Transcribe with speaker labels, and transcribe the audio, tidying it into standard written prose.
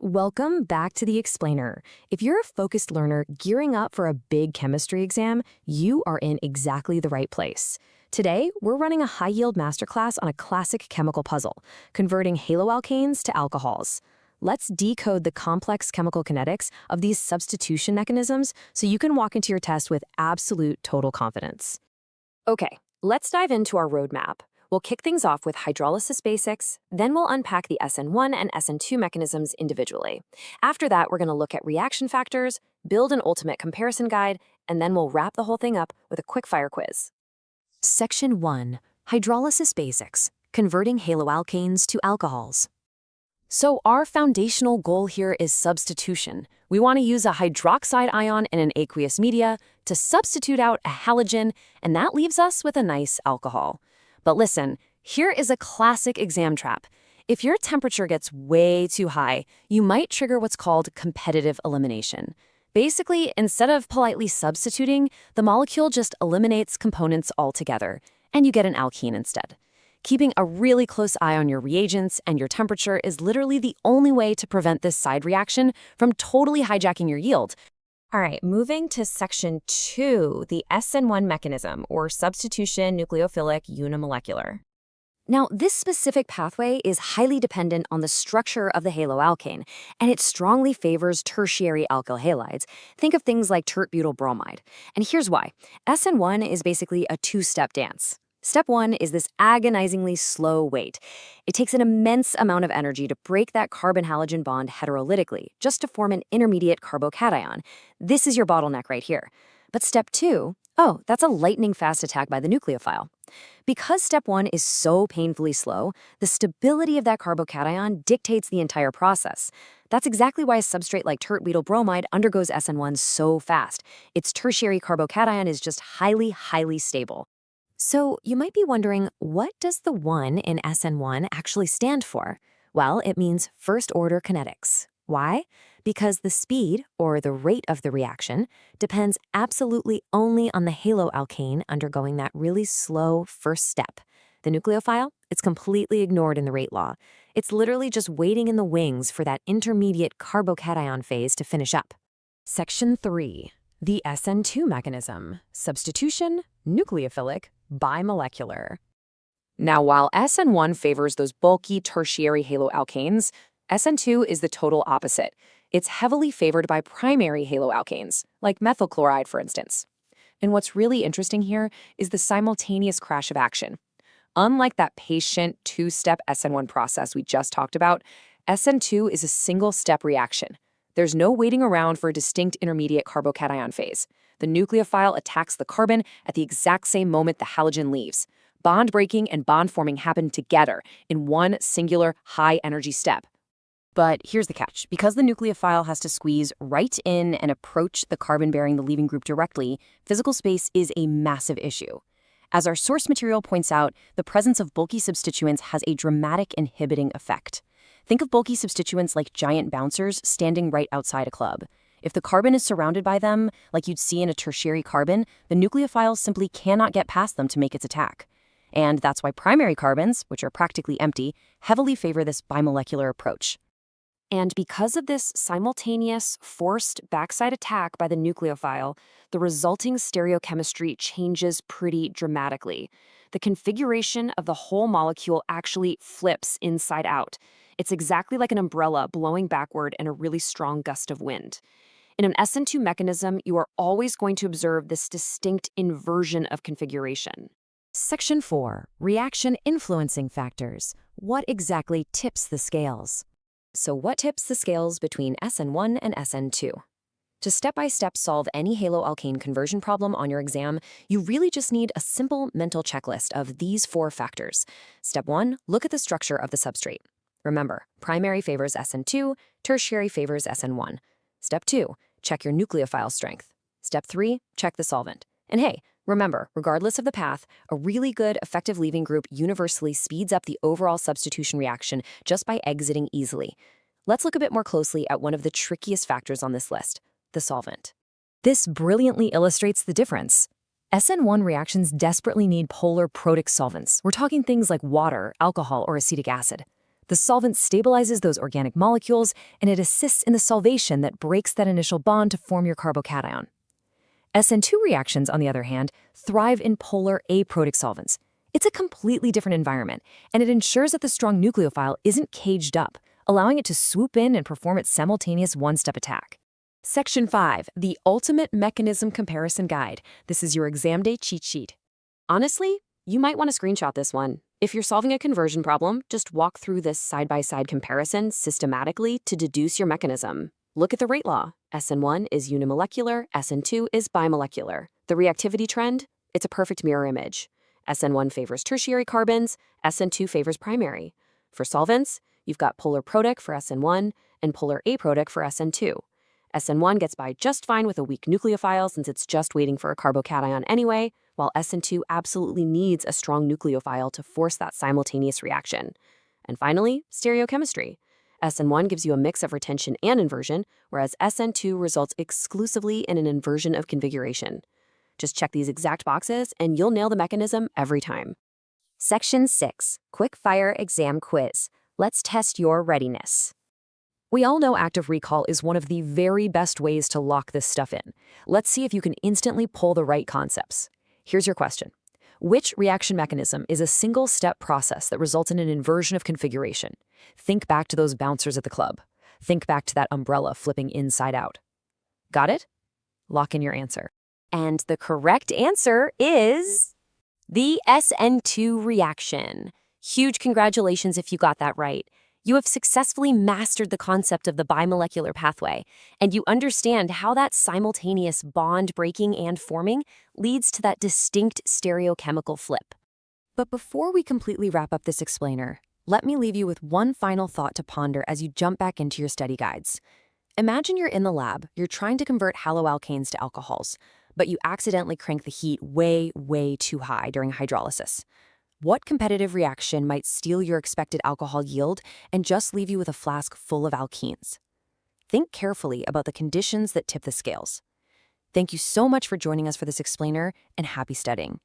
Speaker 1: Welcome back to The Explainer. If you're a focused learner gearing up for a big chemistry exam, you are in exactly the right place. Today, we're running a high-yield masterclass on a classic chemical puzzle, converting haloalkanes to alcohols. Let's decode the complex chemical kinetics of these substitution mechanisms so you can walk into your test with absolute total confidence. Okay, let's dive into our roadmap. We'll kick things off with hydrolysis basics, then we'll unpack the SN1 and SN2 mechanisms individually. After that, we're going to look at reaction factors, build an ultimate comparison guide, and then we'll wrap the whole thing up with a quick-fire quiz. Section 1. Hydrolysis basics, converting haloalkanes to alcohols. So our foundational goal here is substitution. We want to use a hydroxide ion in an aqueous media to substitute out a halogen, and that leaves us with a nice alcohol. But listen, here is a classic exam trap. If your temperature gets way too high, you might trigger what's called competitive elimination. Basically, instead of politely substituting, the molecule just eliminates components altogether, and you get an alkene instead. Keeping a really close eye on your reagents and your temperature is literally the only way to prevent this side reaction from totally hijacking your yield. All right, moving to Section 2, the SN1 mechanism, or substitution nucleophilic unimolecular. Now, this specific pathway is highly dependent on the structure of the haloalkane, and it strongly favors tertiary alkyl halides. Think of things like tert-butyl bromide. And here's why. SN1 is basically a two-step dance. Step 1 is this agonizingly slow wait. It takes an immense amount of energy to break that carbon-halogen bond heterolytically, just to form an intermediate carbocation. This is your bottleneck right here. But step 2, that's a lightning-fast attack by the nucleophile. Because step 1 is so painfully slow, the stability of that carbocation dictates the entire process. That's exactly why a substrate like tert-butyl bromide undergoes SN1 so fast. Its tertiary carbocation is just highly, highly stable. So you might be wondering, what does the 1 in SN1 actually stand for? Well, it means first-order kinetics. Why? Because the speed, or the rate of the reaction, depends absolutely only on the haloalkane undergoing that really slow first step. The nucleophile, it's completely ignored in the rate law. It's literally just waiting in the wings for that intermediate carbocation phase to finish up. Section 3. The SN2 mechanism, substitution, nucleophilic, bimolecular. Now, while SN1 favors those bulky tertiary haloalkanes, SN2 is the total opposite. It's heavily favored by primary haloalkanes, like methyl chloride, for instance. And what's really interesting here is the simultaneous crash of action. Unlike that patient two-step SN1 process we just talked about, SN2 is a single-step reaction. There's no waiting around for a distinct intermediate carbocation phase. The nucleophile attacks the carbon at the exact same moment the halogen leaves. Bond breaking and bond forming happen together in one singular high-energy step. But here's the catch. Because the nucleophile has to squeeze right in and approach the carbon bearing the leaving group directly, physical space is a massive issue. As our source material points out, the presence of bulky substituents has a dramatic inhibiting effect. Think of bulky substituents like giant bouncers standing right outside a club. If the carbon is surrounded by them, like you'd see in a tertiary carbon, the nucleophile simply cannot get past them to make its attack. And that's why primary carbons, which are practically empty, heavily favor this bimolecular approach. And because of this simultaneous, forced backside attack by the nucleophile, the resulting stereochemistry changes pretty dramatically. The configuration of the whole molecule actually flips inside out. It's exactly like an umbrella blowing backward in a really strong gust of wind. In an SN2 mechanism, you are always going to observe this distinct inversion of configuration. Section 4. Reaction influencing factors. What exactly tips the scales? So what tips the scales between SN1 and SN2? To step-by-step solve any haloalkane conversion problem on your exam, you really just need a simple mental checklist of these 4 factors. Step 1, look at the structure of the substrate. Remember, primary favors SN2, tertiary favors SN1. Step 2, check your nucleophile strength. Step 3, check the solvent. And hey, remember, regardless of the path, a really good, effective leaving group universally speeds up the overall substitution reaction just by exiting easily. Let's look a bit more closely at one of the trickiest factors on this list, the solvent. This brilliantly illustrates the difference. SN1 reactions desperately need polar protic solvents. We're talking things like water, alcohol, or acetic acid. The solvent stabilizes those organic molecules, and it assists in the solvation that breaks that initial bond to form your carbocation. SN2 reactions, on the other hand, thrive in polar aprotic solvents. It's a completely different environment, and it ensures that the strong nucleophile isn't caged up, allowing it to swoop in and perform its simultaneous one-step attack. Section 5, the Ultimate Mechanism Comparison Guide. This is your exam day cheat sheet. Honestly, you might want to screenshot this one. If you're solving a conversion problem, just walk through this side-by-side comparison systematically to deduce your mechanism. Look at the rate law. SN1 is unimolecular, SN2 is bimolecular. The reactivity trend, it's a perfect mirror image. SN1 favors tertiary carbons, SN2 favors primary. For solvents, you've got polar protic for SN1 and polar aprotic for SN2. SN1 gets by just fine with a weak nucleophile since it's just waiting for a carbocation anyway, while SN2 absolutely needs a strong nucleophile to force that simultaneous reaction. And finally, stereochemistry. SN1 gives you a mix of retention and inversion, whereas SN2 results exclusively in an inversion of configuration. Just check these exact boxes and you'll nail the mechanism every time.
Speaker 2: Section 6, Quick-Fire Exam Quiz. Let's test your readiness.
Speaker 1: We all know active recall is one of the very best ways to lock this stuff in. Let's see if you can instantly pull the right concepts. Here's your question. Which reaction mechanism is a single-step process that results in an inversion of configuration? Think back to those bouncers at the club. Think back to that umbrella flipping inside out. Got it? Lock in your answer.
Speaker 2: And the correct answer is the SN2 reaction. Huge congratulations if you got that right. You have successfully mastered the concept of the bimolecular pathway, and you understand how that simultaneous bond breaking and forming leads to that distinct stereochemical flip.
Speaker 1: But before we completely wrap up this explainer, let me leave you with one final thought to ponder as you jump back into your study guides. Imagine you're in the lab, you're trying to convert haloalkanes to alcohols, but you accidentally crank the heat way, way too high during hydrolysis. What competitive reaction might steal your expected alcohol yield and just leave you with a flask full of alkenes? Think carefully about the conditions that tip the scales. Thank you so much for joining us for this explainer, and happy studying.